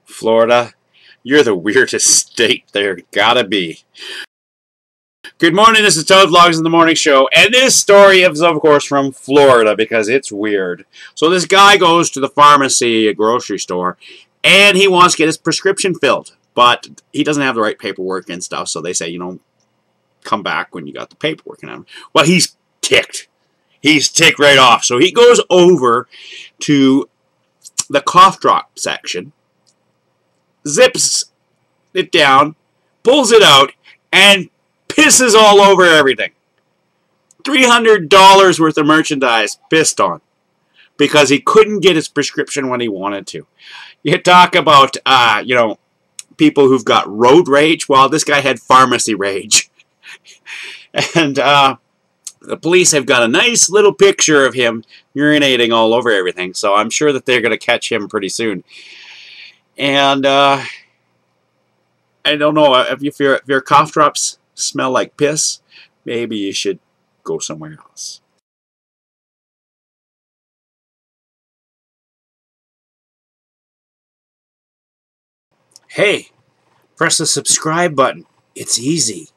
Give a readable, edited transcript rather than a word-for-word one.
Florida, you're the weirdest state there gotta be. Good morning, this is Toad Vlogs in the Morning Show, and this story is, of course, from Florida because it's weird. So this guy goes to the pharmacy, a grocery store, and he wants to get his prescription filled, but he doesn't have the right paperwork and stuff, so they say, you know, come back when you got the paperwork. And well, he's ticked. He's ticked right off. So he goes over to the cough drop section, zips it down, pulls it out, and pisses all over everything. $300 worth of merchandise pissed on because he couldn't get his prescription when he wanted to. You talk about, you know, people who've got road rage. Well, this guy had pharmacy rage. And the police have got a nice little picture of him urinating all over everything, so I'm sure that they're going to catch him pretty soon. And I don't know, if your cough drops smell like piss, maybe you should go somewhere else. Hey, press the subscribe button. It's easy.